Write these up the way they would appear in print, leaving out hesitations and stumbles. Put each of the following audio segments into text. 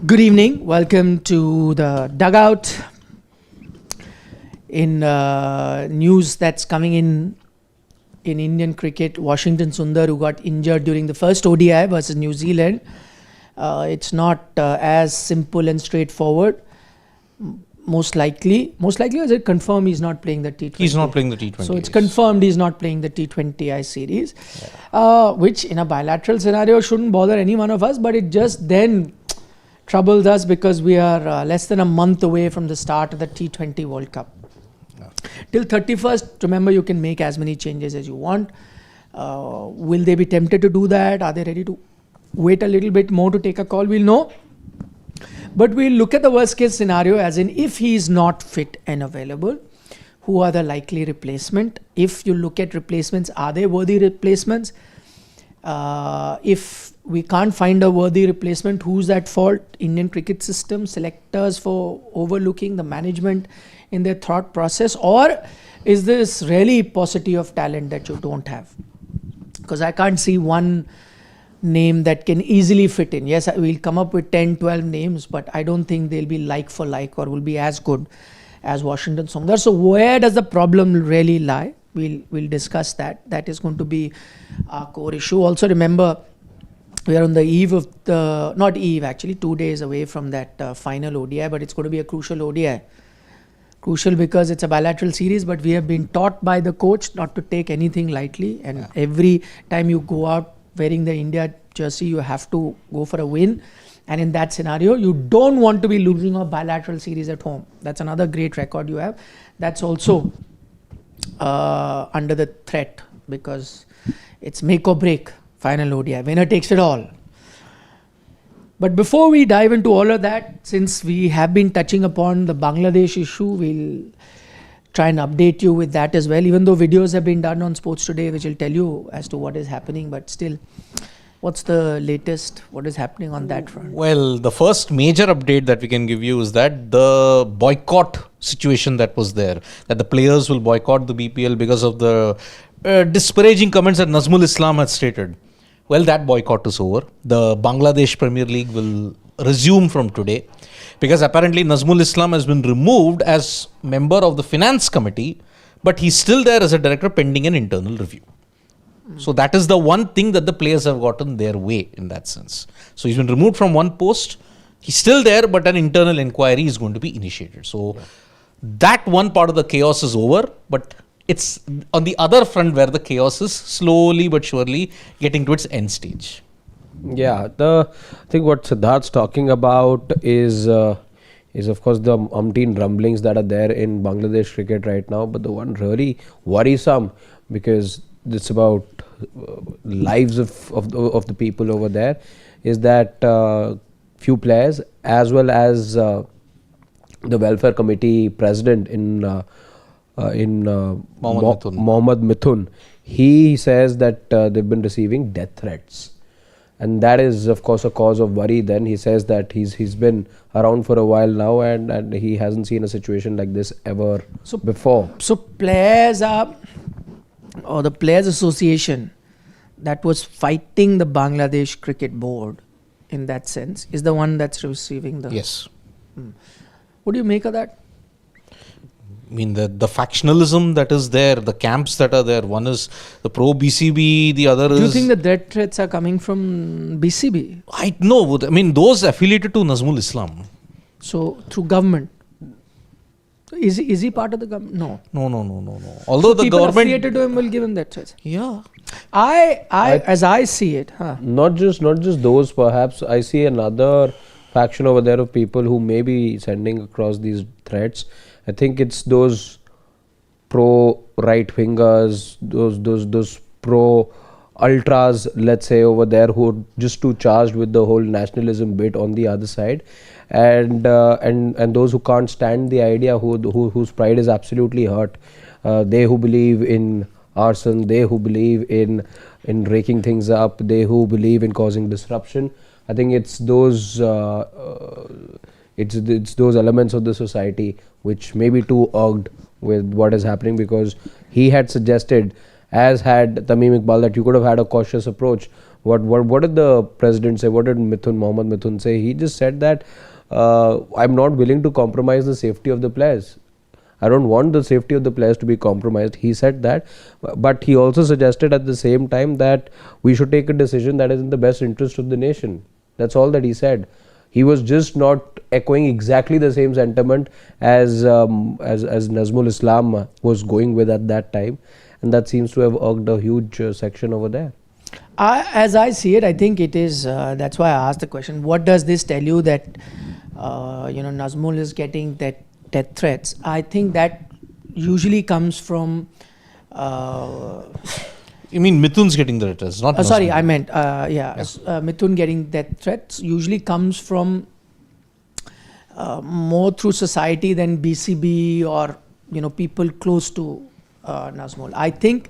Good evening. Welcome to the Dugout. In news that's coming in Indian cricket, Washington Sundar, who got injured during the first ODI versus New Zealand. It's not as simple and straightforward. Most likely, is it confirmed he's not playing the T20? He's not playing the T20. So it's confirmed he's not playing the T20I series, which in a bilateral scenario shouldn't bother any one of us, but it just then troubles us because we are less than a month away from the start of the T20 World Cup. Till 31st, remember, you can make as many changes as you want. Will they be tempted to do that? Are they ready to wait a little bit more to take a call? We'll know. But we'll look at the worst case scenario, as in if he is not fit and available, who are the likely replacement? If you look at replacements, are they worthy replacements? If we can't find a worthy replacement, who's at fault? Indian cricket system, selectors for overlooking the management in their thought process, or is this really paucity of talent that you don't have? Because I can't see one name that can easily fit in. Yes, we'll come up with 10, 12 names, but I don't think they'll be like for like or will be as good as Washington Sundar. So where does the problem really lie? We'll discuss that. That is going to be our core issue. Also remember, we are on the eve of the, not eve actually, 2 days away from that final ODI, but it's going to be a crucial ODI. Crucial because it's a bilateral series, but we have been taught by the coach not to take anything lightly, and every time you go out wearing the India jersey, you have to go for a win. And in that scenario, you don't want to be losing a bilateral series at home. That's another great record you have. That's also under the threat because it's make or break final ODI. Winner takes it all. But before we dive into all of that, since we have been touching upon the Bangladesh issue, we'll try and update you with that as well, even though videos have been done on Sports Today which will tell you as to what is happening, but still, what's the latest? What is happening on that front? Well, the first major update that we can give you is that the boycott situation that was there, that the players will boycott the BPL because of the disparaging comments that Nazmul Islam had stated. Well, that boycott is over. The Bangladesh Premier League will resume from today because apparently Nazmul Islam has been removed as member of the finance committee, but he's still there as a director pending an internal review. So that is the one thing that the players have gotten their way in that sense. So he's been removed from one post. He's still there, but an internal inquiry is going to be initiated. So that one part of the chaos is over, but it's on the other front where the chaos is slowly but surely getting to its end stage. Yeah, I think what Siddharth's talking about is of course the umpteen rumblings that are there in Bangladesh cricket right now. But the one really worrisome, because it's about lives of the people over there, is that few players as well as the welfare committee president in Mohammad Mithun, he says that they've been receiving death threats. And that is, of course, a cause of worry. Then he says that he's been around for a while now, and he hasn't seen a situation like this ever before. So players are, or the Players Association that was fighting the Bangladesh Cricket Board in that sense is the one that's receiving the... Yes. What do you make of that? I mean, the factionalism that is there, the camps that are there, one is the pro-BCB, the other is... Do you think the death threats are coming from BCB? I know. I mean, those affiliated to Nazmul Islam. So, through government? Is he part of the government? No. No. Although the people government... affiliated to him will give him death threats. Yeah. As I see it... Not just those, perhaps. I see another faction over there of people who may be sending across these threats. I think it's those pro-right-wingers, those pro-ultras, let's say, over there, who are just too charged with the whole nationalism bit on the other side, and those who can't stand the idea, whose pride is absolutely hurt. They who believe in arson, they who believe in raking things up, they who believe in causing disruption. I think it's those it's those elements of the society which may be too irked with what is happening, because he had suggested as had Tamim Iqbal, that you could have had a cautious approach. What did the president say? What did Mohammad Mithun say? He just said that I'm not willing to compromise the safety of the players. I don't want the safety of the players to be compromised. He said that, but he also suggested at the same time that we should take a decision that is in the best interest of the nation. That's all that he said. He was just not echoing exactly the same sentiment as Nazmul Islam was going with at that time, and that seems to have irked a huge section over there. As I see it, I think it is. That's why I asked the question. What does this tell you that Nazmul is getting that death threats? I think that usually comes from. You mean Mithun's getting the letters, not Sorry, Nazmul. I meant Mithun getting death threats usually comes from more through society than BCB or people close to Nazmul. I think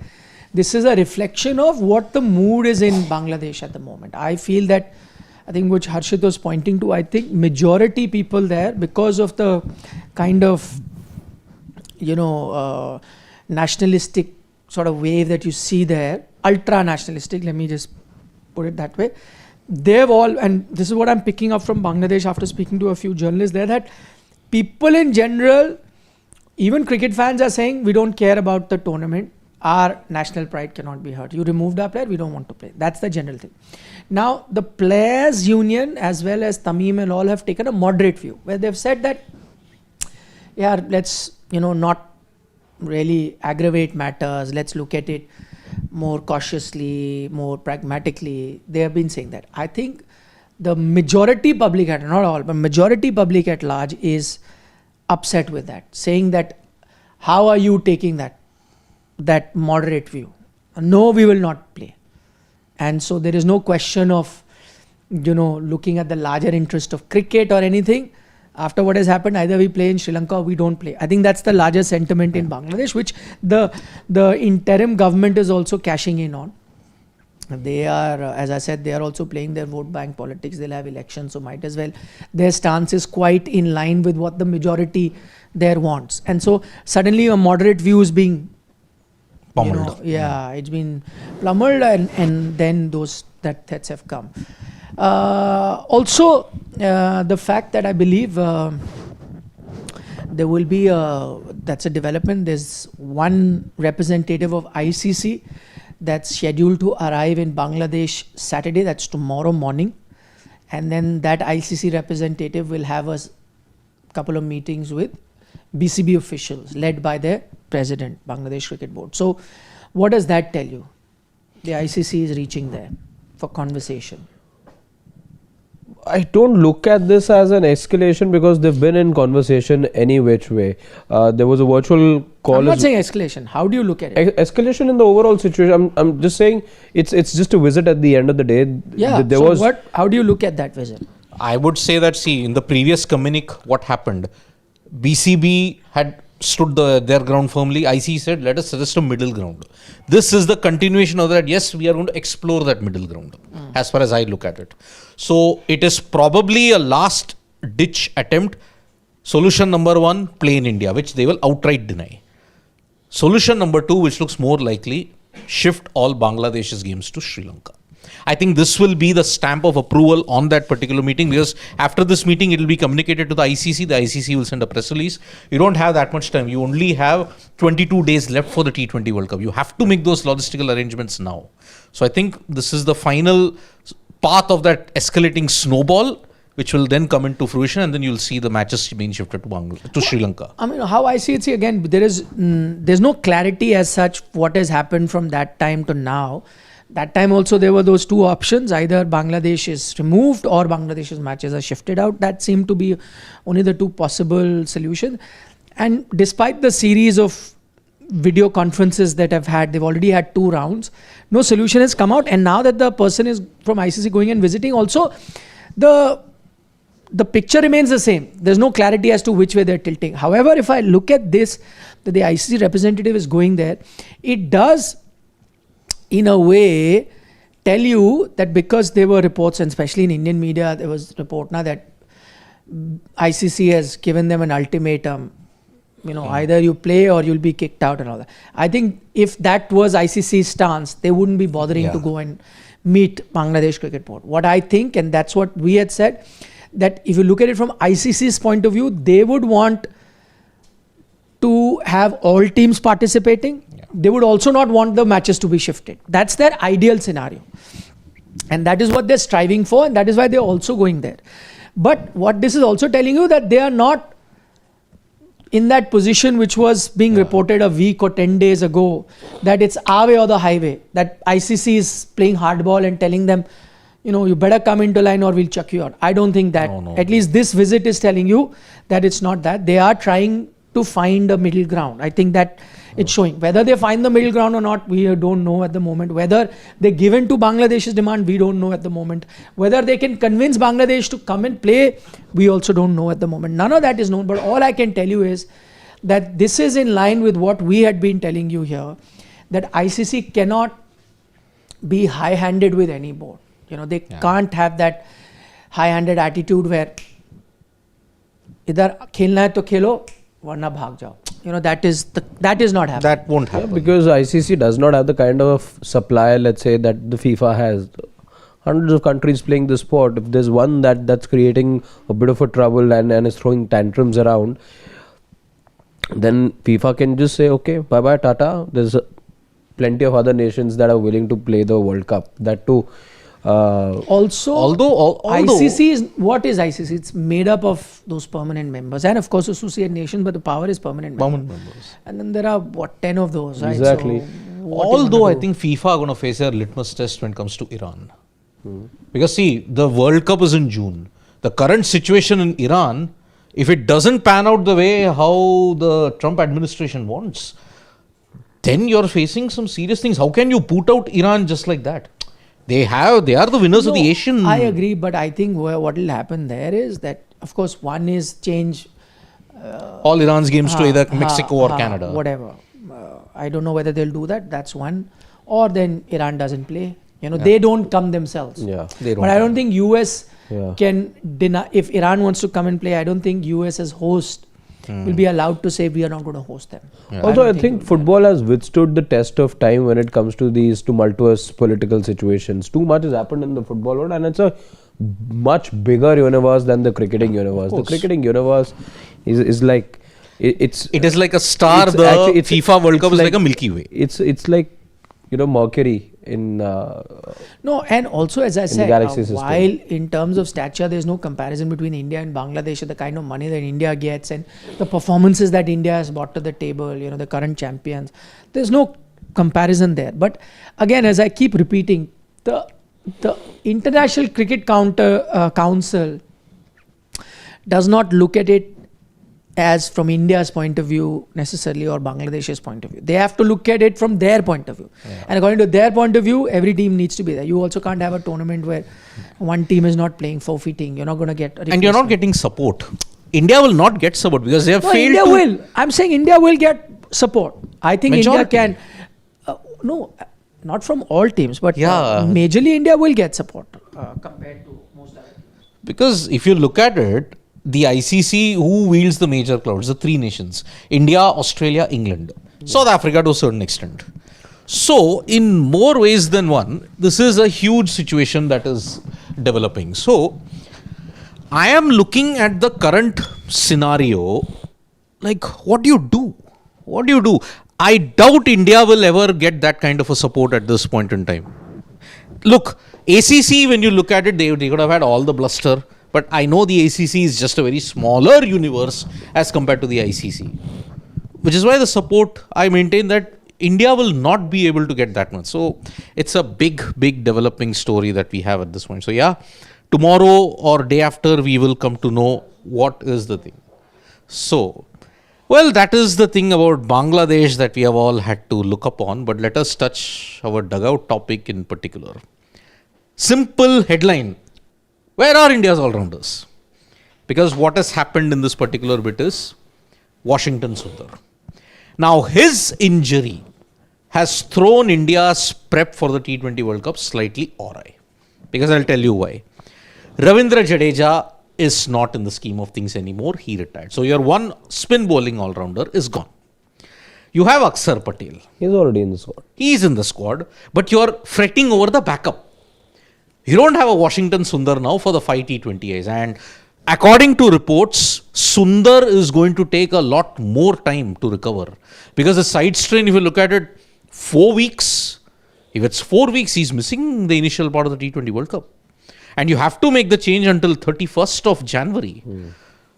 this is a reflection of what the mood is in Bangladesh at the moment. I feel that, I think which Harshit was pointing to, I think majority people there, because of the kind of nationalistic sort of wave that you see there, ultra nationalistic, let me just put it that way, they've all, and this is what I'm picking up from Bangladesh after speaking to a few journalists there, that people in general, even cricket fans, are saying we don't care about the tournament, our national pride cannot be hurt. You removed our player, we don't want to play. That's the general thing. Now the players union as well as Tamim and all have taken a moderate view, where they've said that let's not really aggravate matters, let's look at it more cautiously, more pragmatically. They have been saying that. I think the majority public, not all, but majority public at large is upset with that, saying that how are you taking that moderate view? No, we will not play. And so there is no question of looking at the larger interest of cricket or anything. After what has happened, either we play in Sri Lanka or we don't play. I think that's the larger sentiment in Bangladesh, which the interim government is also cashing in on. They are, as I said, they are also playing their vote bank politics. They'll have elections, so might as well. Their stance is quite in line with what the majority there wants. And so suddenly a moderate view is being Pummeled. It's been plummeled, and then that threats have come. Also, the fact that I believe there will be that's a development. There's one representative of ICC that's scheduled to arrive in Bangladesh Saturday. That's tomorrow morning, and then that ICC representative will have a couple of meetings with BCB officials led by their president, Bangladesh Cricket Board. So what does that tell you? The ICC is reaching there for conversation. I don't look at this as an escalation because they've been in conversation any which way. There was a virtual call. I'm not saying escalation. How do you look at it? Escalation in the overall situation. I'm just saying it's just a visit at the end of the day. Yeah. How do you look at that visit? I would say that, see, in the previous communique, what happened? BCB had stood their ground firmly. IC said, let us suggest a middle ground. This is the continuation of that. Yes, we are going to explore that middle ground, as far as I look at it. So it is probably a last ditch attempt. Solution number one, play in India, which they will outright deny. Solution number two, which looks more likely, shift all Bangladesh's games to Sri Lanka. I think this will be the stamp of approval on that particular meeting, because after this meeting, it will be communicated to the ICC. The ICC will send a press release. You don't have that much time. You only have 22 days left for the T20 World Cup. You have to make those logistical arrangements now. So I think this is the final path of that escalating snowball, which will then come into fruition, and then you'll see the matches being shifted to Sri Lanka. I mean, how I see it, again, there's no clarity as such what has happened from that time to now. That time also there were those two options, either Bangladesh is removed or Bangladesh's matches are shifted out. That seemed to be only the two possible solutions. And despite the series of video conferences that I've had, they've already had 2 rounds, no solution has come out. And now that the person is from ICC going and visiting, also the picture remains the same. There's no clarity as to which way they're tilting. However, if I look at this, that the ICC representative is going there, it does in a way tell you that, because there were reports, and especially in Indian media, there was a report now that ICC has given them an ultimatum either you play or you'll be kicked out and all that. I think if that was ICC's stance, they wouldn't be bothering to go and meet Bangladesh Cricket Board. What I think, and that's what we had said, that if you look at it from ICC's point of view, they would want to have all teams participating. They would also not want the matches to be shifted. That's their ideal scenario. And that is what they're striving for, and that is why they're also going there. But what this is also telling you, that they are not in that position which was being reported a week or 10 days ago, that it's our way or the highway, that ICC is playing hardball and telling them, you better come into line or we'll chuck you out. I don't think that. At least this visit is telling you that it's not that. They are trying to find a middle ground. I think that it's showing. Whether they find the middle ground or not, we don't know at the moment. Whether they give in to Bangladesh's demand, we don't know at the moment. Whether they can convince Bangladesh to come and play, we also don't know at the moment. None of that is known. But all I can tell you is that this is in line with what we had been telling you here, that ICC cannot be high-handed with any board. They can't have that high-handed attitude where idhar khelna hai to khelo, warna bhag jao. That is not happening. That won't happen. Because ICC does not have the kind of supply, let's say, that the FIFA has. Hundreds of countries playing the sport. If there's one that's creating a bit of a trouble and is throwing tantrums around, then FIFA can just say, okay, bye-bye, Tata. There's plenty of other nations that are willing to play the World Cup. That too. Although ICC is, what is ICC? It's made up of those permanent members and of course associate nations, but the power is permanent members. And then there are 10 of those, right? Exactly. So although I think FIFA are going to face a litmus test when it comes to Iran. Because see, the World Cup is in June. The current situation in Iran, if it doesn't pan out the way how the Trump administration wants, then you're facing some serious things. How can you put out Iran just like that? They are the winners of the Asian. I agree, but I think what will happen there is that, of course, one is change all Iran's games to either Mexico or Canada. Whatever. I don't know whether they'll do that. That's one. Or then Iran doesn't play. They don't come themselves. Yeah. But I don't think US can deny. If Iran wants to come and play, I don't think US as host will be allowed to say we are not going to host them. Although I think football has withstood the test of time when it comes to these tumultuous political situations. Too much has happened in the football world, and it's a much bigger universe than the cricketing universe. The cricketing universe is like it is like a star. The FIFA World Cup is like a Milky Way. It's like Mercury in no, and also as I said, while in terms of stature there's no comparison between India and Bangladesh, the kind of money that India gets and the performances that India has brought to the table, the current champions, there's no comparison there. But again, as I keep repeating, the International Cricket Council does not look at it as from India's point of view necessarily or Bangladesh's point of view. They have to look at it from their point of view. And according to their point of view, every team needs to be there. You also can't have a tournament where one team is not playing, forfeiting. You're not going to get a and you're not getting support. India will not get support because they have failed. India will. I'm saying India will get support. I think majority. India can. No, not from all teams, but majorly India will get support compared to most other teams. Because if you look at it, the ICC, who wields the major clouds? The three nations: India, Australia, England, South Africa to a certain extent. So, in more ways than one, this is a huge situation that is developing. So, I am looking at the current scenario, like, what do you do? What do you do? I doubt India will ever get that kind of a support at this point in time. Look, ACC, when you look at it, they could have had all the bluster. But I know the ACC is just a very smaller universe as compared to the ICC. Which is why the support, I maintain that India will not be able to get that much. So, it's a big developing story that we have at this point. So, tomorrow or day after, we will come to know what is the thing. So, well, that is the thing about Bangladesh that we have all had to look upon. But let us touch our dugout topic in particular. Simple headline. Where are India's all-rounders? Because what has happened in this particular bit is Washington Sundar. Now, his injury has thrown India's prep for the T20 World Cup slightly awry. Because I'll tell you why. Ravindra Jadeja is not in the scheme of things anymore. He retired. So your one spin bowling all-rounder is gone. You have Akshar Patel. He's already in the squad. He's in the squad, but you're fretting over the backup. You don't have a Washington Sundar now for the 5 T20Is. And according to reports, Sundar is going to take a lot more time to recover. Because the side strain, if you look at it, 4 weeks. If it's 4 weeks, he's missing the initial part of the T20 World Cup. And you have to make the change until 31st of January.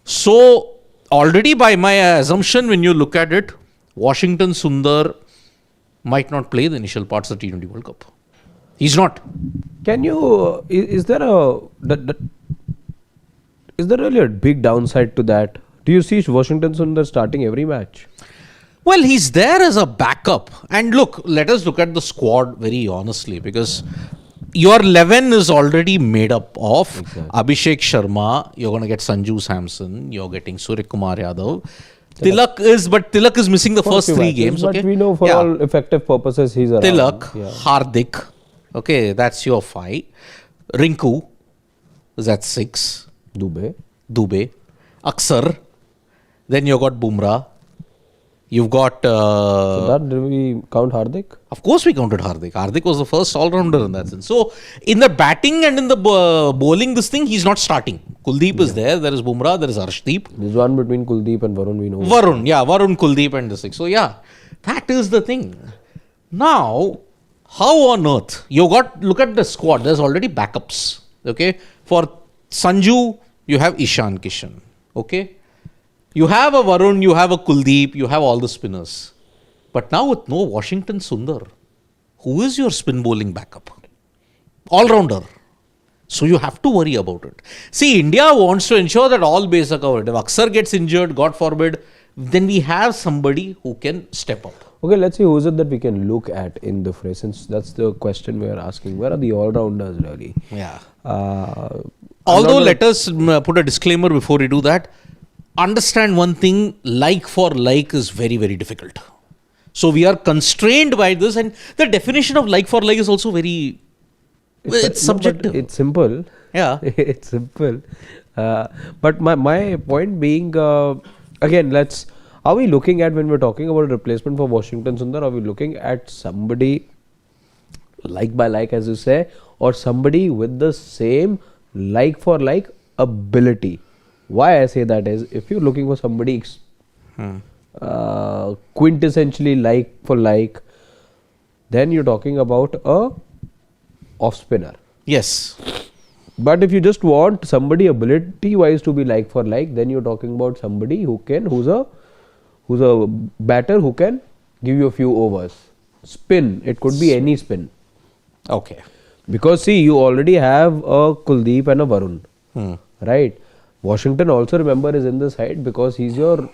So, already by my assumption, when you look at it, Washington Sundar might not play the initial parts of the T20 World Cup. He's not. Can you, is there really a big downside to that? Do you see Washington Sundar starting every match? Well, he's there as a backup. And look, let us look at the squad very honestly, because your 11 is already made up of Abhishek Sharma, you're going to get Sanju Samson, you're getting Surya Kumar Yadav. Tilak is missing the first 3 games. But we know for all effective purposes he's around. Tilak, Hardik, okay, that's your 5. Rinku is at 6. Dubey. Akshar. Then you've got Bumrah. You've got... Did we count Hardik? Of course we counted Hardik. Hardik was the first all-rounder in that sense. So, in the batting and in the bowling, this thing, he's not starting. Kuldeep is there. There is Bumrah. There is Arshdeep. There's one between Kuldeep and Varun, we know. Varun, Kuldeep and this thing. So, that is the thing. Now, how on earth? Look at the squad. There's already backups. Okay. For Sanju, you have Ishan Kishan. Okay. You have a Varun, you have a Kuldeep, you have all the spinners. But now with no Washington Sundar, who is your spin bowling backup? All-rounder. So you have to worry about it. See, India wants to ensure that all bases are covered. If Akshar gets injured, God forbid, then we have somebody who can step up. Okay, let's see who is it that we can look at in the fray, since that's the question we are asking. Where are the all-rounders really? Yeah. Although, let us put a disclaimer before we do that. Understand one thing, like for like is very, very difficult. So we are constrained by this, and the definition of like for like is also very, it's subjective. It's simple. Yeah. It's simple. But my point being, again, are we looking at, when we're talking about a replacement for Washington Sundar, are we looking at somebody like by like, as you say, or somebody with the same like for like ability? Why I say that is, if you're looking for somebody quintessentially like for like, then you're talking about a off spinner. Yes. But if you just want somebody ability wise to be like for like, then you're talking about somebody who's a batter who can give you a few overs. Spin, it could be any spin. Okay. Because see, you already have a Kuldeep and a Varun, right? Washington also, remember, is in the side because he's your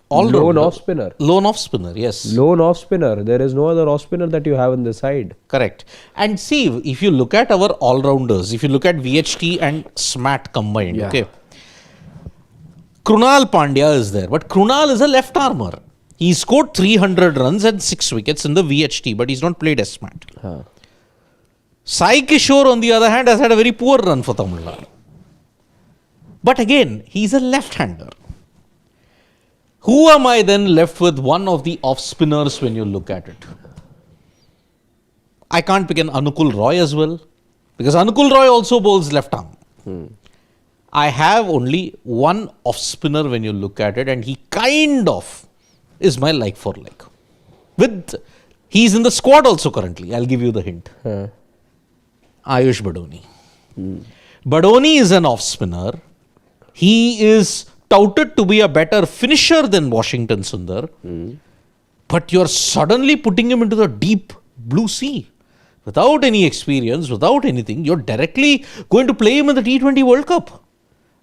lone off spinner. Lone off spinner, yes. Lone off spinner. There is no other off spinner that you have in the side. Correct. And see, if you look at our all-rounders, if you look at VHT and SMAT combined, okay, Krunal Pandya is there, but Krunal is a left armer. He scored 300 runs and 6 wickets in the VHT, but he's not played as SMAT. Sai Kishore, on the other hand, has had a very poor run for Tamil Nadu. But again, he's a left-hander. Who am I then left with one of the off-spinners when you look at it? I can't pick an Anukul Roy as well, because Anukul Roy also bowls left arm. I have only one off-spinner when you look at it, and he kind of is my like for like. He's in the squad also currently. I'll give you the hint. Ayush Badoni. Badoni is an off-spinner. He is touted to be a better finisher than Washington Sundar. But you're suddenly putting him into the deep blue sea. Without any experience, without anything, you're directly going to play him in the T20 World Cup.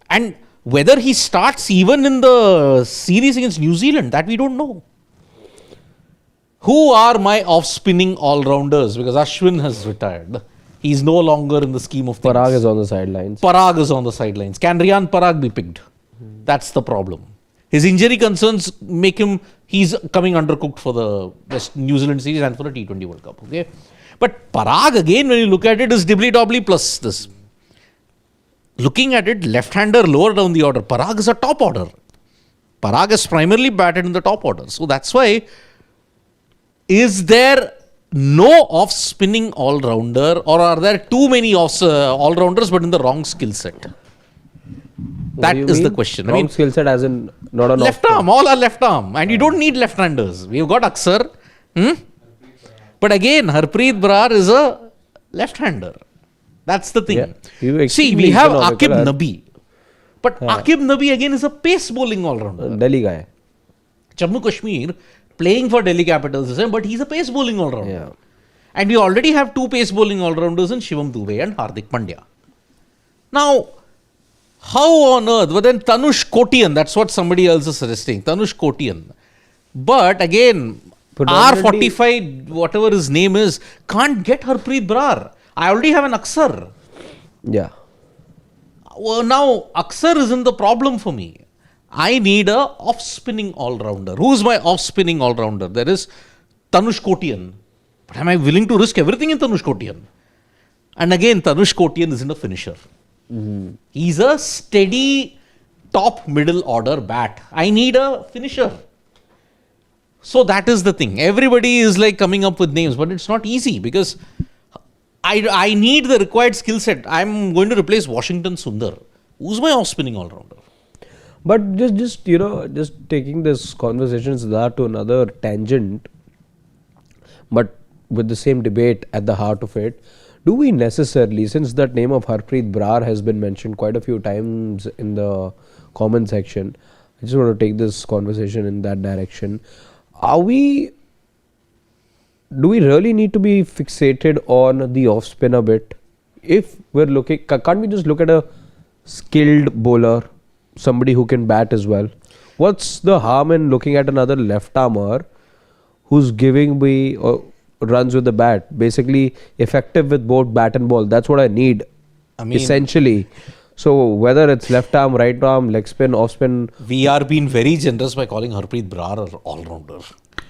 And whether he starts even in the series against New Zealand, that we don't know. Who are my off-spinning all-rounders? Because Ashwin has retired. He's no longer in the scheme of things. Parag is on the sidelines. Can Riyan Parag be picked? That's the problem. His injury concerns make him, he's coming undercooked for the New Zealand series and for the T20 World Cup. Okay, but Parag again, when you look at it, is dibbly-dobbly plus this. looking at it, left-hander lower down the order. Parag is a top order. Parag is primarily batted in the top order. So that's why, is there no off-spinning all-rounder, or are there too many all-rounders but in the wrong skill set? That is the question. Wrong skill set as in not an left arm, all are left arm. And you don't need left-handers. We've got Aksar. But again, Harpreet Brar is a left-hander. That's the thing. Yeah. See, we have Akib Nabi. But Akib Nabi again is a pace bowling all-rounder. Delhi guy. Jammu Kashmir playing for Delhi Capitals, but he's a pace bowling all-rounder. Yeah. And we already have two pace bowling all-rounders in Shivam Dube and Hardik Pandya. Now, how on earth? But then Tanush Kotian, that's what somebody else is suggesting. Tanush Kotian. But again, R45, whatever his name is, can't get Harpreet Brar. I already have an Aksar. Yeah. Well, now, Aksar isn't the problem for me. I need a off-spinning all-rounder. Who's my off-spinning all-rounder? There is Tanush Kotian. But am I willing to risk everything in Tanush Kotian? And again, Tanush Kotian isn't a finisher. He's a steady top middle order bat. I need a finisher. So that is the thing. Everybody is like coming up with names, but it's not easy because I need the required skill set. I'm going to replace Washington Sundar. Who's my off-spinning all-rounder? But just taking this conversation to another tangent, but with the same debate at the heart of it, do we necessarily, since that name of Harpreet Brar has been mentioned quite a few times in the comment section, I just want to take this conversation in that direction. Do we really need to be fixated on the off-spin a bit? If we're looking, can't we just look at a skilled bowler, somebody who can bat as well? What's the harm in looking at another left-armer who's giving me runs with the bat, basically effective with both bat and ball? That's what I need, essentially. So whether it's left arm, right arm, leg spin, off spin, we are being very generous by calling Harpreet Brar an all-rounder.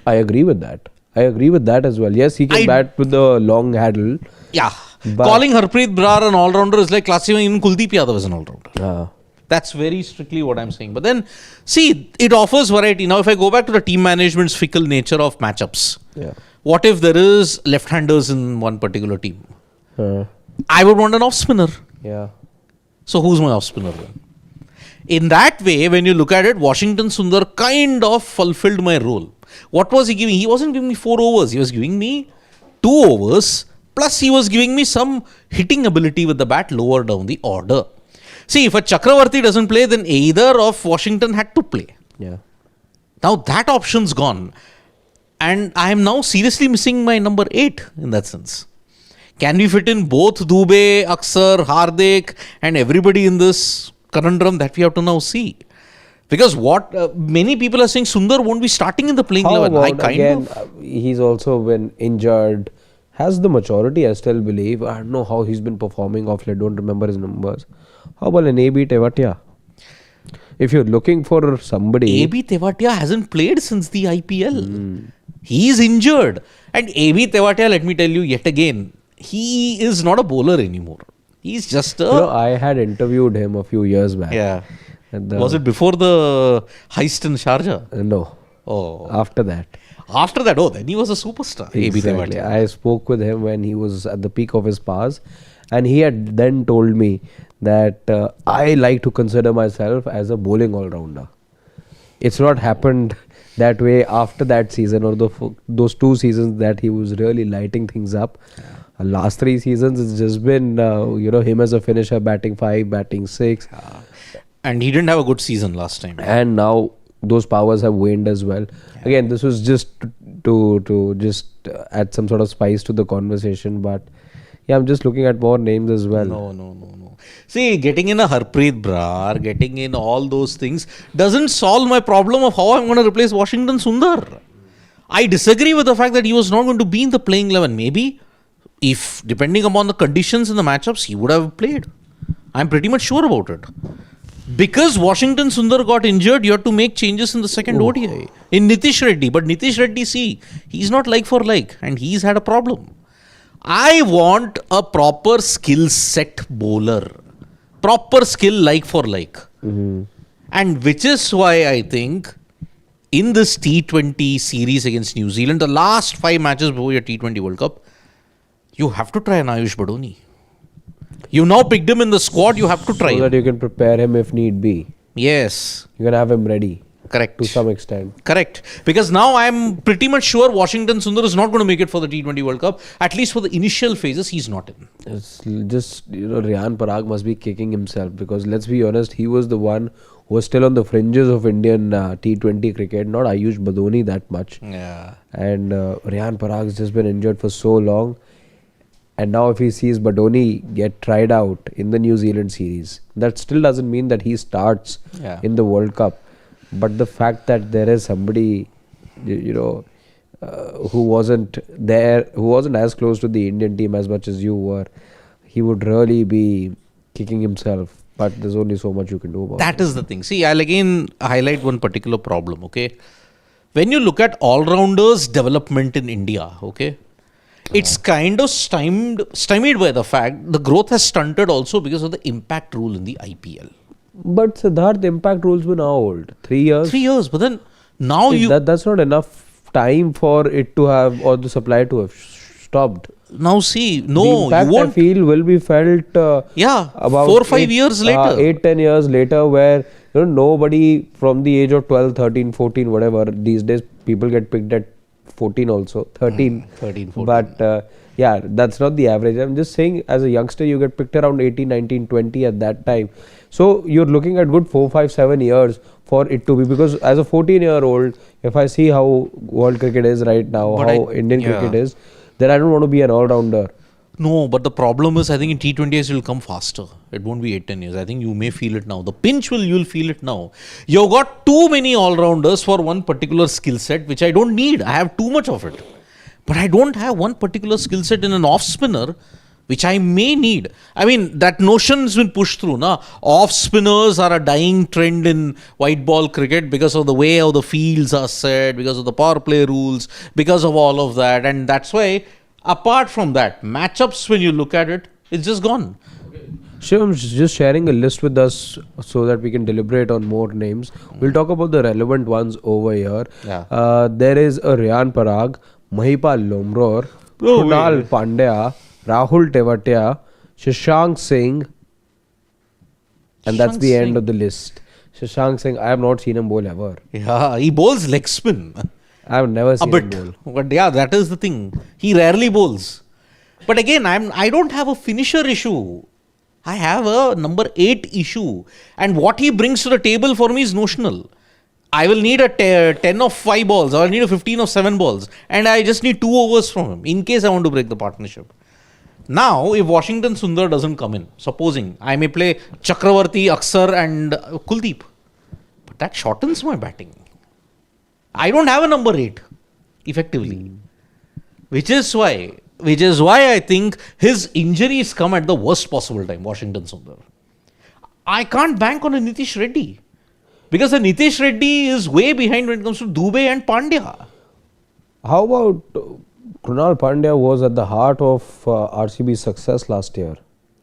I agree with that. I agree with that as well. Yes, he can bat with the long handle. Yeah, calling Harpreet Brar an all-rounder is like classifying even Kuldeep Yadav as an all-rounder. That's very strictly what I'm saying. But then, see, it offers variety. Now, if I go back to the team management's fickle nature of matchups, what if there is left-handers in one particular team? I would want an off-spinner. Yeah. So, who's my off-spinner then? In that way, when you look at it, Washington Sundar kind of fulfilled my role. What was he giving? He wasn't giving me 4 overs. He was giving me 2 overs. Plus, he was giving me some hitting ability with the bat lower down the order. See, if a Chakravarti doesn't play, then either of Washington had to play. Yeah. Now, that option's gone. And I am now seriously missing my number 8 in that sense. Can we fit in both Dube, Aksar, Hardik and everybody in this conundrum that we have to now see? Because what many people are saying, Sundar won't be starting in the playing 11. He's also been injured, has the maturity, I still believe. I don't know how he's been performing off late, don't remember his numbers. How about an AB Tewatia? If you're looking for somebody... AB Tewatia hasn't played since the IPL. He is injured. And AB Tewatia, let me tell you yet again, he is not a bowler anymore. He's just a... I had interviewed him a few years back. Yeah. Was it before the heist in Sharjah? No. Oh. After that. After that, then he was a superstar. Exactly. I spoke with him when he was at the peak of his powers. And he had then told me that I like to consider myself as a bowling all-rounder. It's not happened that way after that season or those 2 seasons that he was really lighting things up. Last 3 seasons, it's just been, him as a finisher, batting 5, batting 6. And he didn't have a good season last time. And now those powers have waned as well. Yeah. Again, this was just to add some sort of spice to the conversation. But yeah, I'm just looking at more names as well. No. See, getting in a Harpreet Brar, getting in all those things doesn't solve my problem of how I'm going to replace Washington Sundar. I disagree with the fact that he was not going to be in the playing 11. Maybe, if depending upon the conditions in the matchups, he would have played. I'm pretty much sure about it. Because Washington Sundar got injured, you have to make changes in the second ODI. In Nitish Reddy. But Nitish Reddy, see, he's not like for like. And he's had a problem. I want a proper skill set bowler. proper skill like for like. And which is why I think in this T20 series against New Zealand, the last 5 matches before your T20 World Cup, you have to try an Ayush Badoni. You now picked him in the squad, you have to try So him. that you can prepare him if need be. Yes. You can have him ready. Correct. To some extent. Correct. Because now I'm pretty much sure Washington Sundar is not going to make it for the T20 World Cup. At least for the initial phases, he's not in. It's just, Riyan Parag must be kicking himself because let's be honest, he was the one who was still on the fringes of Indian T20 cricket, not Ayush Badoni that much. Yeah. And Riyan Parag has just been injured for so long. And now if he sees Badoni get tried out in the New Zealand series, that still doesn't mean that he starts in the World Cup. But the fact that there is somebody, who wasn't there, who wasn't as close to the Indian team as much as you were, he would really be kicking himself. But there's only so much you can do about it. That is the thing. See, I'll again highlight one particular problem, okay? When you look at all-rounders development in India, okay? It's kind of stymied by the fact the growth has stunted also because of the impact rule in the IPL. But Siddharth, the impact rules were now old. 3 years. 3 years, but then now That's not enough time for it to have, or the supply to have stopped. Now see, The no, impact you won't. I feel will be felt about 4 or 5 years later. 8-10 years later, where nobody from the age of 12, 13, 14, whatever, these days people get picked at 14 also, 13. 13, 14. But that's not the average. I'm just saying, as a youngster, you get picked around 18, 19, 20 at that time. So you're looking at good 4, 5, 7 years for it to be, because as a 14-year-old, if I see how world cricket is right now, Indian cricket is, then I don't want to be an all-rounder. No, but the problem is, I think in T20s it will come faster. It won't be 8-10 years. I think you may feel it now. The pinch you'll feel it now. You've got too many all-rounders for one particular skill set, which I don't need. I have too much of it. But I don't have one particular skill set in an off-spinner, which I may need. I mean, that notion has been pushed through. Off-spinners are a dying trend in white ball cricket because of the way how the fields are set, because of the power play rules, because of all of that. And that's why, apart from that, matchups, when you look at it, it's just gone. Shivam's just sharing a list with us so that we can deliberate on more names. We'll talk about the relevant ones over here. Yeah. There is a Riyan Parag, Mahipal Lomror, Krunal Pandya, Rahul Tewatia, Shashank Singh, and that's the end of the list. Shashank Singh, I have not seen him bowl ever. Yeah, he bowls leg spin. I have never seen him bowl. But yeah, that is the thing. He rarely bowls. But again, I don't have a finisher issue. I have a number 8 issue. And what he brings to the table for me is notional. I will need a 10 of 5 balls, or I'll need a 15 of 7 balls. And I just need 2 overs from him in case I want to break the partnership. Now, if Washington Sundar doesn't come in, supposing I may play Chakravarti, Aksar and Kuldeep. But that shortens my batting. I don't have a number 8, effectively. Which is why I think his injuries come at the worst possible time, Washington Sundar. I can't bank on a Nitish Reddy. Because the Nitish Reddy is way behind when it comes to Dubey and Pandya. How about Krunal Pandya was at the heart of RCB's success last year.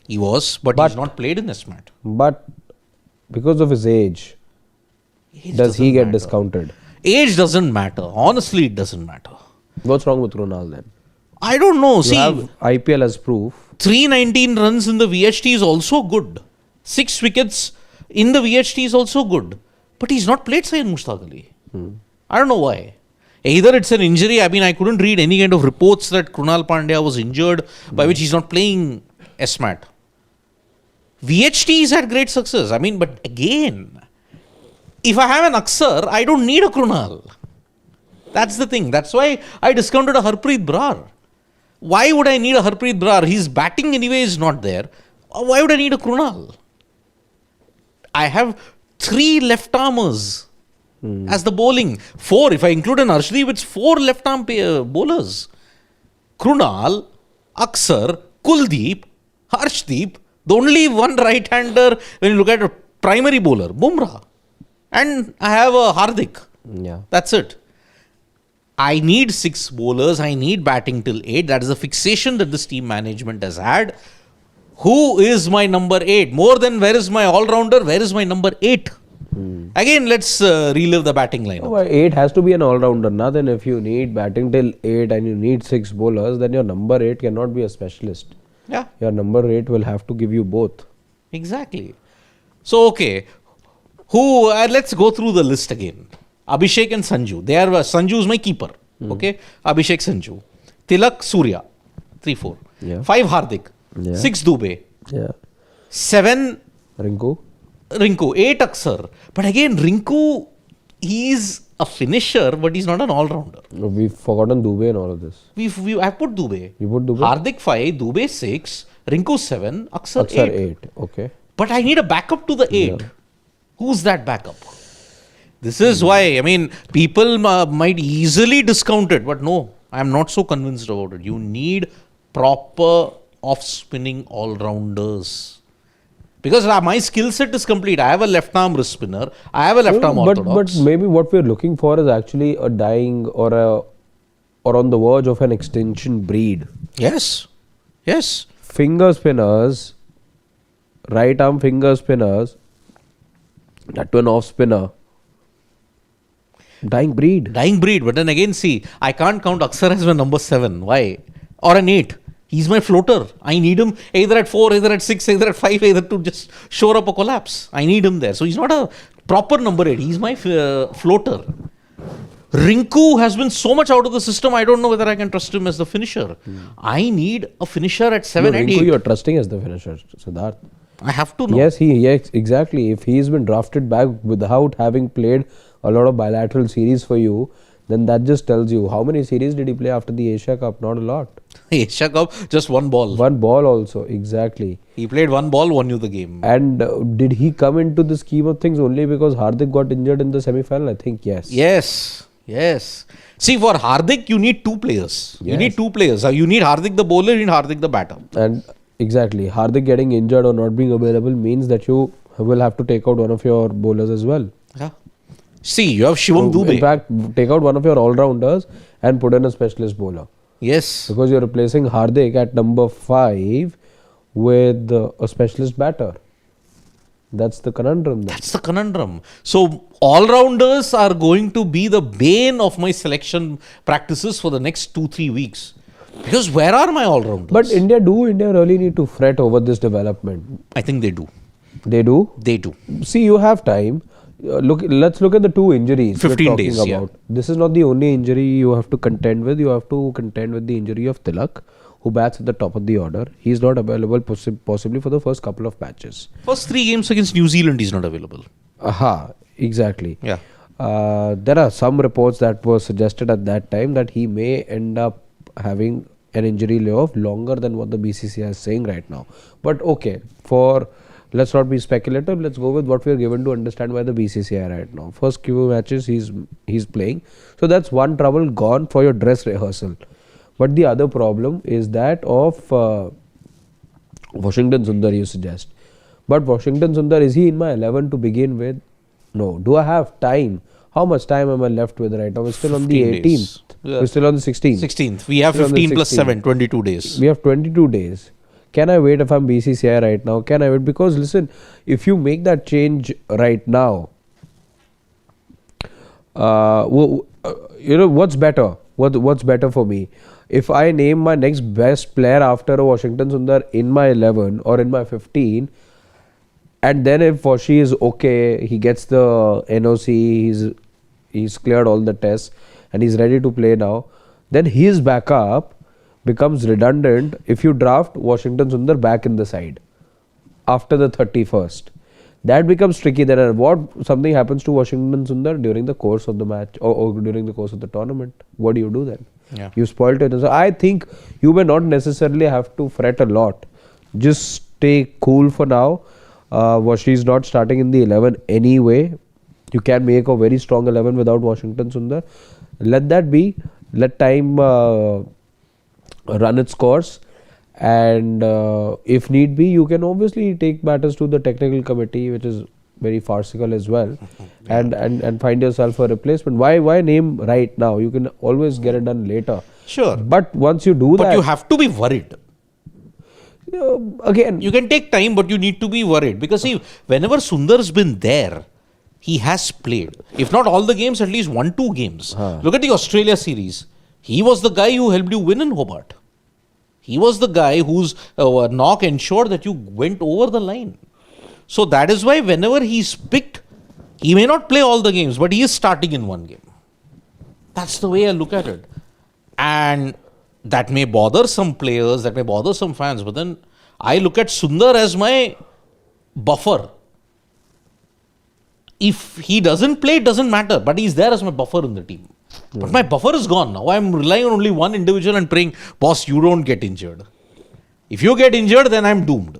He was, but he's not played in this match. But because of his age does he get discounted? Age doesn't matter. Honestly, it doesn't matter. What's wrong with Krunal then? I don't know. You have IPL as proof. 319 runs in the VHT is also good. 6 wickets in the VHT is also good. But he's not played Syed Mushtaq Ali. I don't know why. Either it's an injury. I mean, I couldn't read any kind of reports that Krunal Pandya was injured, by which he's not playing SMAT. VHT's had great success. I mean, but again, if I have an Aksar, I don't need a Krunal. That's the thing. That's why I discounted a Harpreet Brar. Why would I need a Harpreet Brar? His batting anyway is not there. Why would I need a Krunal? I have 3 left-armers as the bowling. 4, if I include an Arshdeep, it's 4 left-arm bowlers. Krunal, Aksar, Kuldeep, Arshdeep, the only one right-hander when you look at a primary bowler, Bumrah. And I have a Hardik. Yeah. That's it. I need 6 bowlers. I need batting till 8. That is the fixation that this team management has had. Who is my number 8? More than where is my all-rounder, where is my number 8? Again, let's relive the batting lineup. Well, 8 has to be an all-rounder. Now then, if you need batting till 8 and you need 6 bowlers, then your number 8 cannot be a specialist. Yeah, Your number 8 will have to give you both. exactly. So, okay. Who? Let's go through the list again. Abhishek and Sanju. They are Sanju is my keeper. Okay. Abhishek, Sanju. Tilak, Surya. 3-4. Yeah. 5 Hardik. Yeah. 6 Dubey. Yeah. 7 Rinku? Rinku. 8 Aksar. But again, Rinku, he is a finisher, but he's not an all-rounder. We've forgotten Dubey and all of this. I put Dubey. You put Dubey? Hardik 5, Dubey 6, Rinku 7, Aksar, Aksar 8. 8. Okay. But I need a backup to the 8. Who's that backup? This is why, I mean, people might easily discount it, but no, I'm not so convinced about it. You need proper off-spinning all-rounders. Because my skill set is complete. I have a left-arm wrist spinner. I have a left-arm orthodox. But maybe what we're looking for is actually a dying or on the verge of an extinction breed. Yes. Yes. Finger spinners, right arm finger spinners, that to an off spinner. Dying breed. Dying breed. But then again, see, I can't count Aksar as my number 7. Why? Or an 8. He's my floater. I need him either at 4, either at 6, either at 5, either to just shore up a collapse. I need him there. So he's not a proper number 8. He's my floater. Rinku has been so much out of the system, I don't know whether I can trust him as the finisher. I need a finisher at 7 and Rinku 8. you're trusting as the finisher, Siddharth. I have to know. Yes, exactly. If he's been drafted back without having played a lot of bilateral series for you, then that just tells you how many series did he play after the Asia Cup? Not a lot. Asia Cup, just one ball. One ball also, exactly. He played one ball, won you the game. And did he come into the scheme of things only because Hardik got injured in the semi-final? I think yes. Yes, yes. See, for Hardik, you need 2 players. You Yes. need 2 players. You need Hardik the bowler, you need Hardik the batter. And exactly, Hardik getting injured or not being available means that you will have to take out one of your bowlers as well. Yeah. See, you have Shivam Dubey. In fact, take out one of your all-rounders and put in a specialist bowler. Yes. Because you're replacing Hardik at number 5 with a specialist batter. That's the conundrum then. That's the conundrum. So, all-rounders are going to be the bane of my selection practices for the next 2-3 weeks. Because where are my all-rounders? But India really need to fret over this development? I think they do. They do? They do. See, you have time. Let's look at the 2 injuries 15 we're talking days, about. yeah. This is not the only injury you have to contend with. You have to contend with the injury of Tilak, who bats at the top of the order. He's not available possibly for the first couple of matches. First 3 games against New Zealand, he's not available. Aha, exactly. Yeah. There are some reports that were suggested at that time that he may end up having an injury layoff longer than what the BCCI is saying right now. But okay, let's not be speculative. Let's go with what we are given to understand by the BCCI right now. First few matches he's playing, so that's one trouble gone for your dress rehearsal. But the other problem is that of Washington Sundar, you suggest. But Washington Sundar, is he in my 11 to begin with? No. Do I have time? How much time am I left with right now? We're still on the 15 18th. days. Yeah. We're still on the 16th. 16th. We have Still on the 15 plus 16th. 7, 22 days. We have 22 days. Can I wait if I'm BCCI right now? Can I wait? Because listen, if you make that change right now, what's better? What's better for me? If I name my next best player after a Washington Sundar in my 11 or in my 15, and then if Washi is okay, he gets the NOC, he's cleared all the tests and he's ready to play now, then his backup becomes redundant if you draft Washington Sundar back in the side after the 31st. That becomes tricky. Then what something happens to Washington Sundar during the course of the match or during the course of the tournament, what do you do then? Yeah. You spoiled it. So I think you may not necessarily have to fret a lot. Just stay cool for now. Washi is not starting in the 11 anyway. You can make a very strong 11 without Washington Sundar. Let that be. Let time run its course, and if need be, you can obviously take matters to the technical committee, which is very farcical as well, and find yourself a replacement. Why name right now? You can always get it done later. Sure. But once you do that, But you have to be worried. Again, You can take time, but you need to be worried. Because see, whenever Sundar's been there, he has played. If not all the games, at least 1-2 games. Look at the Australia series. He was the guy who helped you win in Hobart. He was the guy whose knock ensured that you went over the line. So that is why whenever he's picked, he may not play all the games, but he is starting in one game. That's the way I look at it. And that may bother some players, that may bother some fans, but then I look at Sundar as my buffer. If he doesn't play, it doesn't matter, but he's there as my buffer in the team. But my buffer is gone. Now I'm relying on only one individual and praying, boss, you don't get injured. If you get injured, then I'm doomed.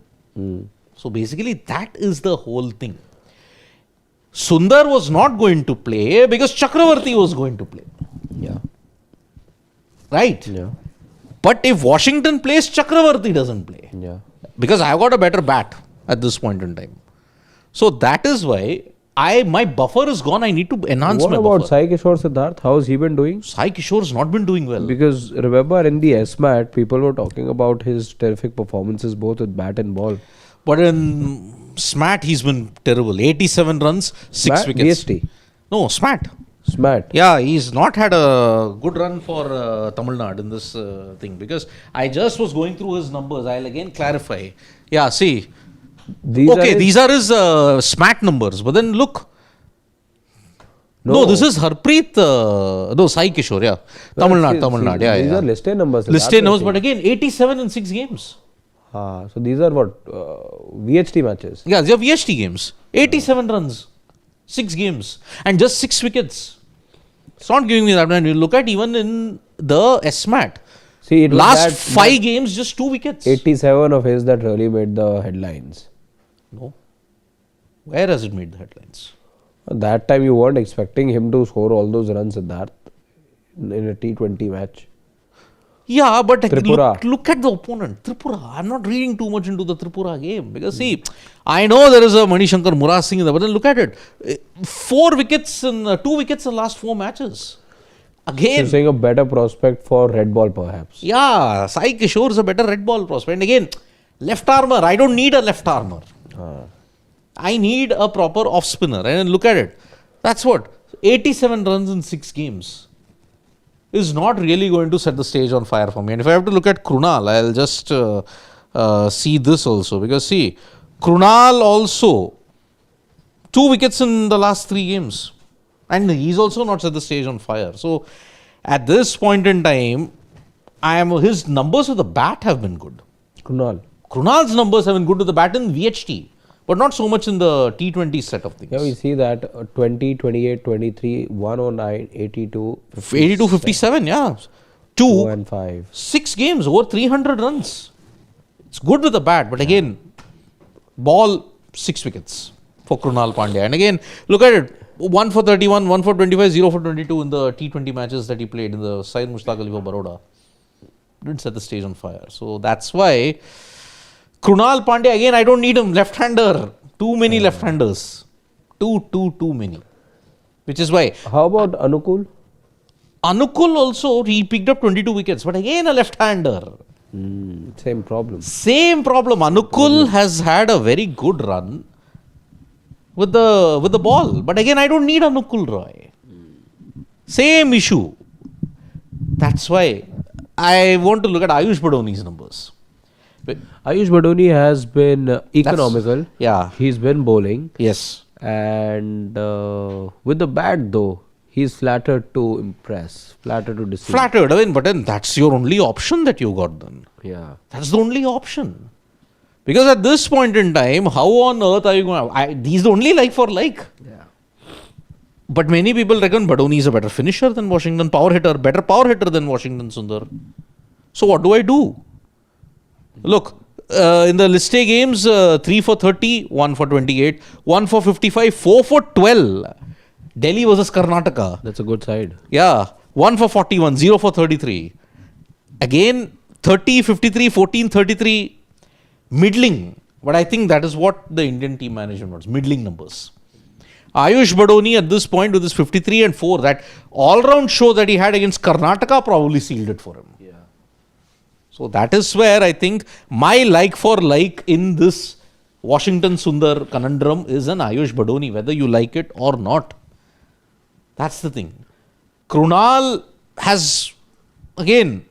So basically, that is the whole thing. Sundar was not going to play because Chakravarti was going to play. yeah. Right? Yeah. But if Washington plays, Chakravarti doesn't play. Yeah. Because I've got a better bat at this point in time. So that is why my buffer is gone. I need to enhance What my about buffer. Sai Kishore Siddharth? How's he been doing? Sai Kishore has not been doing well. Because remember in the SMAT, people were talking about his terrific performances both with bat and ball. But in SMAT, he's been terrible. 87 runs, 6 SMAT? wickets. VST? No, SMAT. SMAT. Yeah, he's not had a good run for Tamil Nadu in this thing. Because I just was going through his numbers. I'll again clarify. Yeah, see. These These are his SMAT numbers. But then look. No, this is Harpreet. Sai Kishore, yeah. Tamil Nadu, yeah. These are listed numbers. Listed numbers, but again, 87 in 6 games. So these are what? VHT matches. Yeah, they are VHT games. 87 runs, 6 games, and just 6 wickets. It's not giving me that. When you look at even in the SMAT, See, it was last that 5 games, just 2 wickets. 87 of his that really made the headlines. No. Where has it made the headlines? At that time, you weren't expecting him to score all those runs in that in a T20 match. Yeah, but Tripura. look at the opponent, Tripura. I'm not reading too much into the Tripura game because see, I know there is a Manishankar Murad Singh in there, but then look at it. 4 wickets and 2 wickets in the last 4 matches. Again, You're saying a better prospect for red ball perhaps. yeah, Sai Kishore is a better red ball prospect. And again, left armour. I don't need a left armour. I need a proper off spinner. And look at it. That's what 87 runs in 6 games is not really going to set the stage on fire for me. And if I have to look at Krunal, I'll just see this also. Because see, Krunal also 2 wickets in the last 3 games. And he's also not set the stage on fire. So at this point in time, his numbers with the bat have been good. Krunal's numbers have been good with the bat in VHT, but not so much in the T20 set of things. Yeah, we see that 20, 28, 23, 109, 82, 82, 57, yeah. 2 and 5. 6 games, over 300 runs. It's good with the bat, but again, ball 6 wickets for Krunal Pandya. And again, look at it. 1 for 31, 1 for 25, 0 for 22 in the T20 matches that he played in the Syed Mushtaq Ali for Baroda. Didn't set the stage on fire. So that's why Krunal Pandya, again, I don't need him. Left-hander. Too many left-handers. Too many. Which is why. How about Anukul? Anukul also, he picked up 22 wickets. But again, a left-hander. Same problem. Same problem. Anukul has had a very good run with the ball. But again, I don't need Anukul Roy. Same issue. That's why I want to look at Ayush Badoni's numbers. Ayush Badoni has been economical. Yeah. He's been bowling. Yes. And with the bat though, he's flattered to impress, flattered to deceive. Flattered. I mean, but then that's your only option that you got then. Yeah. That's the only option. Because at this point in time, how on earth are you going to... He's the only like for like. Yeah. But many people reckon Badoni is a better finisher than Washington, better power hitter than Washington Sundar. So what do I do? Look, in the list A games, 3 for 30, 1 for 28, 1 for 55, 4 for 12. Delhi versus Karnataka. That's a good side. Yeah, 1 for 41, 0 for 33. Again, 30, 53, 14, 33. Middling. But I think that is what the Indian team management wants. Middling numbers. Ayush Badoni at this point with his 53 and 4, that all-round show that he had against Karnataka probably sealed it for him. Yeah. So that is where I think my like for like in this Washington Sundar conundrum is an Ayush Badoni, whether you like it or not. That's the thing. Krunal has, again,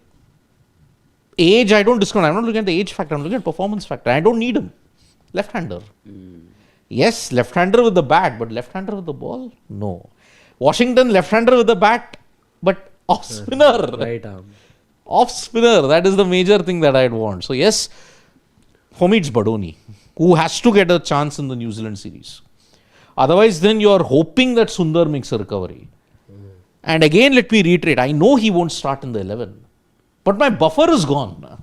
age I don't discount. I'm not looking at the age factor, I'm looking at performance factor. I don't need him. Left-hander. Yes, left-hander with the bat, but left-hander with the ball? No. Washington, left-hander with the bat, but off-spinner. Right arm. Off-spinner, that is the major thing that I'd want. So yes, for me it's Badoni, who has to get a chance in the New Zealand series. Otherwise, then you're hoping that Sundar makes a recovery. And again, let me reiterate, I know he won't start in the 11. But my buffer is gone.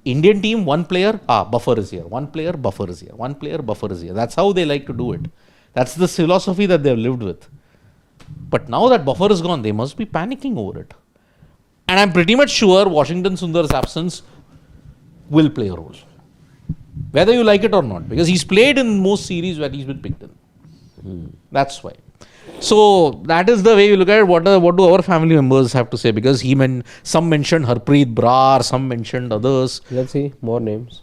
Indian team, one player, buffer is here. One player, buffer is here. One player, buffer is here. That's how they like to do it. That's the philosophy that they've lived with. But now that buffer is gone, they must be panicking over it. And I'm pretty much sure Washington Sundar's absence will play a role. Whether you like it or not. Because he's played in most series where he's been picked in. That's why. So that is the way we look at it. What do our family members have to say? Because some mentioned Harpreet Brar, some mentioned others. Let's see more names.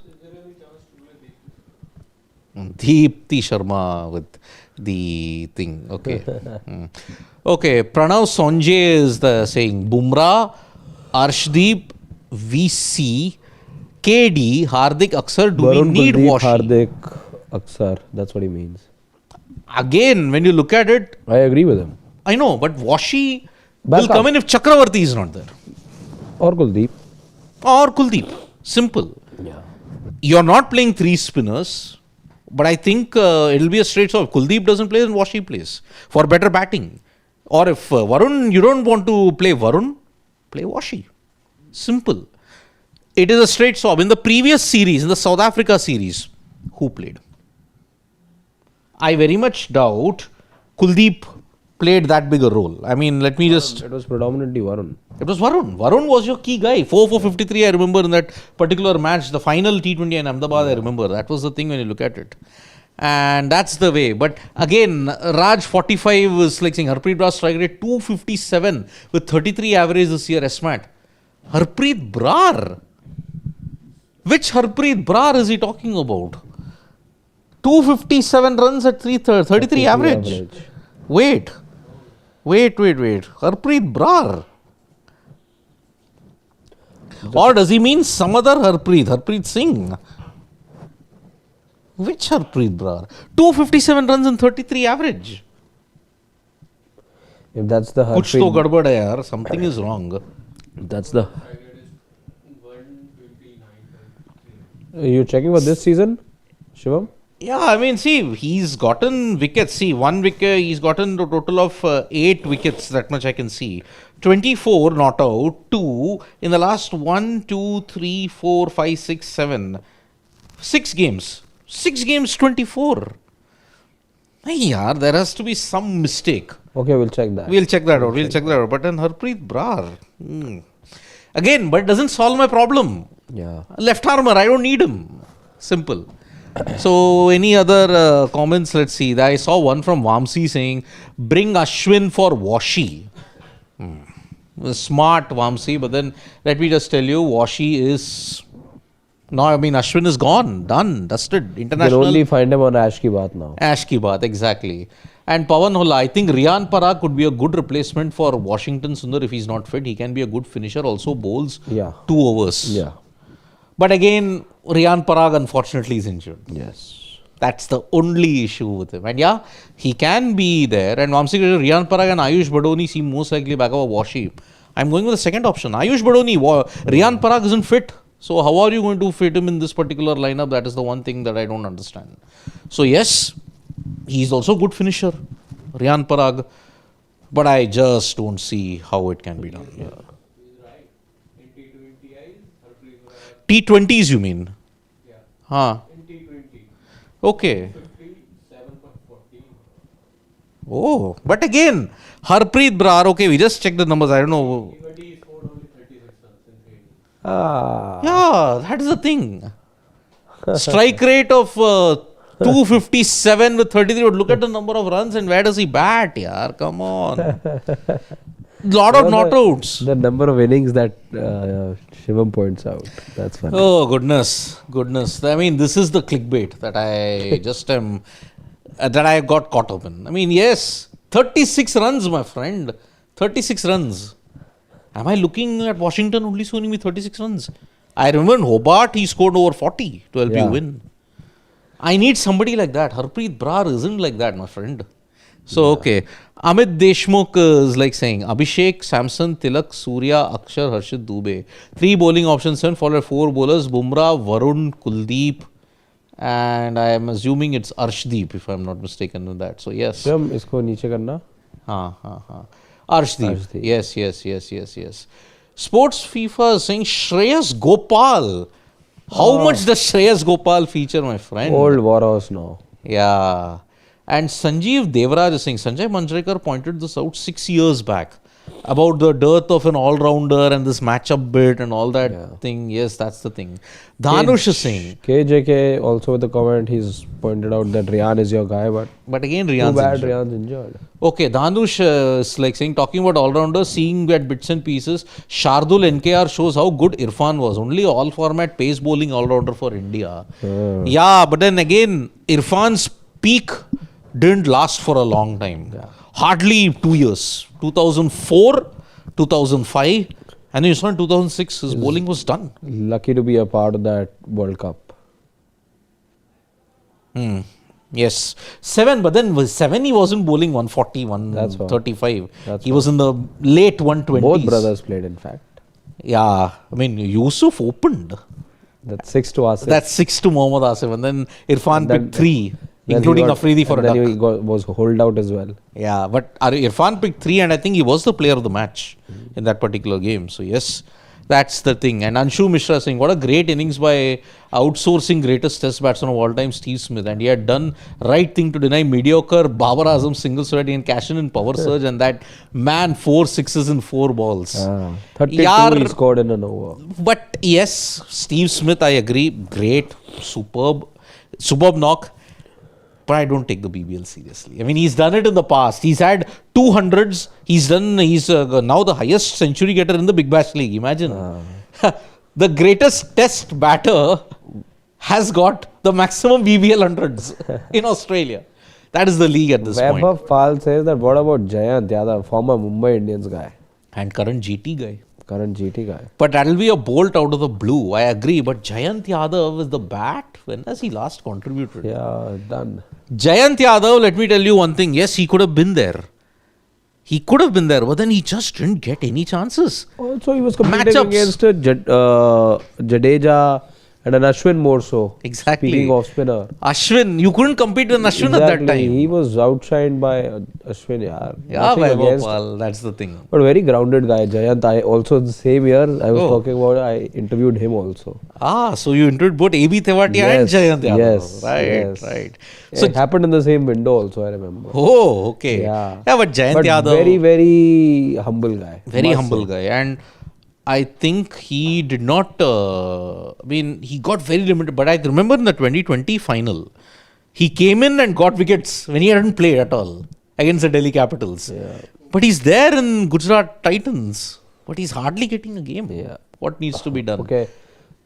Deepti Sharma with the thing. Okay. Okay. Pranav Sonjay is the saying Bumrah, Arshdeep, VC, KD, Hardik Aksar. Do we need Kuldeep, Washi? Hardik Aksar. That's what he means. Again, when you look at it, I agree with him. I know, but Washi Back will up. come in if Chakravarti is not there. Or Kuldeep. Or Kuldeep. Simple. Yeah. You're not playing three spinners, but I think it'll be a straight solve. Kuldeep doesn't play, then Washi plays for better batting. Or if Varun, you don't want to play Varun, play Washi. Simple. It is a straight solve. In the previous series, in the South Africa series, who played? I very much doubt Kuldeep played that big a role. I mean, let me just... It was predominantly Varun. It was Varun. Varun was your key guy. 4 for 53, I remember in that particular match, the final T20 in Ahmedabad, I remember. That was the thing when you look at it. And that's the way. But again, Raj 45 was like saying Harpreet Brar strike rate 257 with 33 average this year, SMAT. Harpreet Brar? Which Harpreet Brar is he talking about? 257 runs at 33 average. Wait. Harpreet Brar. Or does he mean some other Harpreet? Harpreet Singh. Which Harpreet Brar? 257 runs and 33 average. If that's the Kuch to Harpreet, gadbad hai yaar. Something is wrong. that's the... You checking for this season, Shivam? Yeah, I mean, see, he's gotten wickets. See, 1 wicket, he's gotten a total of 8 wickets, that much I can see. 24 not out, 2 in the last 1, 2, 3, 4, 5, 6, 7. 6 games. 6 games, 24. Hey, yaar, there has to be some mistake. Okay, we'll check that. We'll check that out. But then Harpreet Brar. Again, but it doesn't solve my problem. Yeah. Left armour, I don't need him. Simple. So, any other comments? Let's see. I saw one from Vamsi saying, bring Ashwin for Washi. Smart Vamsi, but then let me just tell you, Washi is... No, I mean, Ashwin is gone, done, dusted. You International... can only find him on Ash Ki Baat now. Ash Ki Baat, exactly. And Pawan Holla, I think Riyan Parag could be a good replacement for Washington Sundar if he's not fit. He can be a good finisher, also bowls 2 overs. Yeah. But again, Riyan Parag unfortunately is injured. Yes. That's the only issue with him. And yeah, he can be there. And Vamsi, Riyan Parag and Ayush Badoni seem most likely back over Washi. I'm going with the second option. Ayush Badoni, Riyan Parag isn't fit. So how are you going to fit him in this particular lineup? That is the one thing that I don't understand. So yes, he's also a good finisher, Riyan Parag. But I just don't see how it can be done. Yeah. T20s you mean? Yeah. Huh. In T20. Okay. 57.14. Oh, but again, Harpreet Brar, okay, we just checked the numbers, I don't know. T20 scored only 36 runs in 3 Yeah, that is the thing. Strike rate of 257 with 33, but look at the number of runs and where does he bat, yaar? Come on. lot of not outs. The number of innings that Shivam points out. That's funny. Oh, goodness. I mean, this is the clickbait that I just am, that I got caught up in. I mean, yes, 36 runs, my friend. 36 runs. Am I looking at Washington only scoring me 36 runs? I remember in Hobart, he scored over 40 to help you win. I need somebody like that. Harpreet Brar isn't like that, my friend. So, okay. Amit Deshmukh is like saying, Abhishek, Samson, Tilak, Surya, Akshar, Harshit, Dubey. 3 bowling options, 7 followed 4 bowlers, Bumrah, Varun, Kuldeep, and I am assuming it's Arshdeep, if I'm not mistaken with that. So, yes. Shivam, isko niche karna. Arshdeep. Yes. Sports FIFA is saying Shreyas Gopal. How much does Shreyas Gopal feature, my friend? Old warhorse now. Yeah. And Sanjeev Devraj is saying, Sanjay Manjrekar pointed this out 6 years back about the dearth of an all-rounder and this matchup bit and all that thing. Yes, that's the thing. Dhanush is saying. KJK also with the comment, he's pointed out that Rian is your guy, but again, Rian's too bad injured. Rian's injured. Okay, Dhanush is like saying, talking about all-rounders, seeing at bits and pieces, Shardul NKR shows how good Irfan was. Only all-format pace bowling all-rounder for India. Yeah, but then again, Irfan's peak didn't last for a long time. Hardly 2 years. 2004, 2005, and then you saw in 2006 his bowling was done. Lucky to be a part of that World Cup. Yes. 7, but then with 7 he wasn't bowling 140, 135. He was in the late 120s. Both brothers played, in fact. Yeah. I mean, Yusuf opened. That's 6 to Asif. That's 6 to Mohammad Asif, and then Irfan picked 3. Including Afridi for a duck. Then he was holed out as well. Yeah, but Irfan picked 3 and I think he was the player of the match in that particular game. So yes, that's the thing. And Anshu Mishra saying, what a great innings by outsourcing greatest test batsman of all time, Steve Smith. And he had done right thing to deny mediocre Babar Azam single sweaty and cash in power surge. And that man, 4 sixes in 4 balls. 32 he scored in an over. But yes, Steve Smith, I agree. Great, superb knock. But I don't take the BBL seriously. I mean, he's done it in the past. He's had 200s. He's now the highest century getter in the Big Bash League. Imagine. The greatest test batter has got the maximum BBL hundreds in Australia. That is the league at this point. Vaibhav Pal says that what about Jayant Yadav, former Mumbai Indians guy? And current GT guy. But that'll be a bolt out of the blue. I agree. But Jayant Yadav is the bat. When has he last contributed? Yeah, done. Jayant Yadav, let me tell you one thing. Yes, he could have been there. But then he just didn't get any chances. Also, he was competing against Jadeja and an Ashwin more so. Exactly. Speaking of spinner. Ashwin, you couldn't compete with Ashwin at that time. He was outshined by Ashwin. Yeah, by Gopal, that's the thing. But very grounded guy. Jayant, I also the same year I was talking about, I interviewed him also. So you interviewed both AB Tewatia and Jayant Yadav. Yes. Right. Yeah, so it happened in the same window also, I remember. Oh, okay. Yeah, but Jayant Yadav. Very, very humble guy. Very humble guy. And I think he did not, he got very limited. But I remember in the 2020 final, he came in and got wickets when he hadn't played at all against the Delhi Capitals. Yeah. But he's there in Gujarat Titans. But he's hardly getting a game. Yeah. What needs to be done? Okay.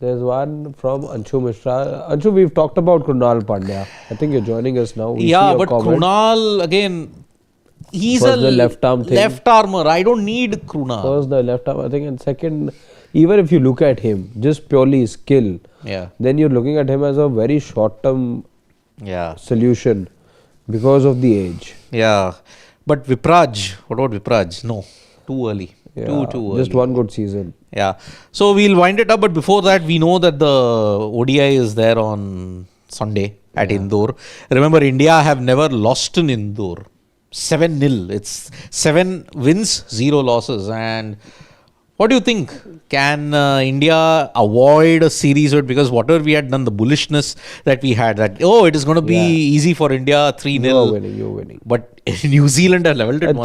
There's one from Anshu Mishra. Anshu, we've talked about Krunal Pandya. I think you're joining us now. But Krunal, again, he's first the left arm thing. Left armer. I don't need Krunal. First the left arm, I think, and second, even if you look at him, just purely skill, then you're looking at him as a very short-term solution because of the age. Yeah. But Vipraj, what about Vipraj? No, too early. Too early. Just one good season. Yeah. So we'll wind it up, but before that, we know that the ODI is there on Sunday at Indore. Remember, India have never lost in Indore. 7-0. It's 7 wins, 0 losses. And what do you think? Can India avoid a series? Because whatever we had done, the bullishness that we had, that it is going to be easy for India, 3-0. You're winning. But New Zealand have leveled it 1-1. I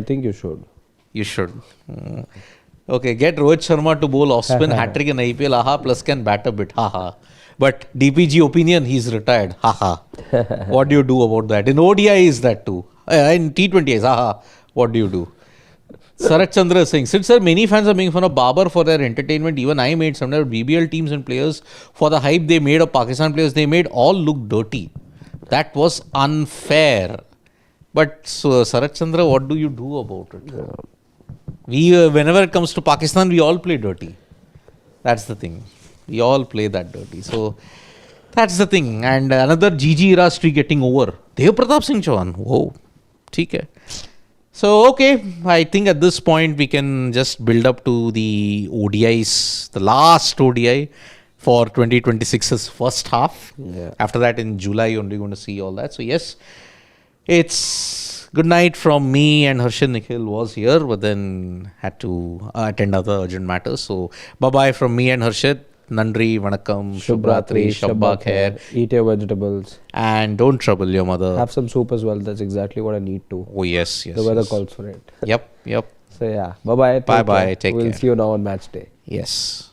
think you should. You should. Okay, get Rohit Sharma to bowl off-spin, hat-trick in IPL, plus can bat a bit, But DPG opinion, he's retired, What do you do about that? In ODI is that too. In T20 is, what do you do? Sarat Chandra is saying, since sir, many fans are making fun of Babar for their entertainment, even I made some BBL teams and players for the hype they made of Pakistan players, they made all look dirty. That was unfair. But so, Sarat Chandra, what do you do about it? We, whenever it comes to Pakistan, we all play dirty. That's the thing. We all play that dirty. So, that's the thing. And another GG era streak getting over. Dev Pratap Singh Chauhan. Whoa. ठीक है. So, okay, I think at this point we can just build up to the ODIs, the last ODI for 2026's first half. Yeah. After that, in July, you're only going to see all that. So, yes, it's good night from me, and Harshit Nikhil was here, but then had to attend other urgent matters. So, bye-bye from me and Harshit. Nandri, Vanakkam, Shubhratri, Shabba Khair. Eat your vegetables. And don't trouble your mother. Have some soup as well. That's exactly what I need to. Oh, yes, yes. The weather yes. calls for it. Yep. So yeah, bye-bye. Bye-bye, take We'll care. see you now on match day. Yes.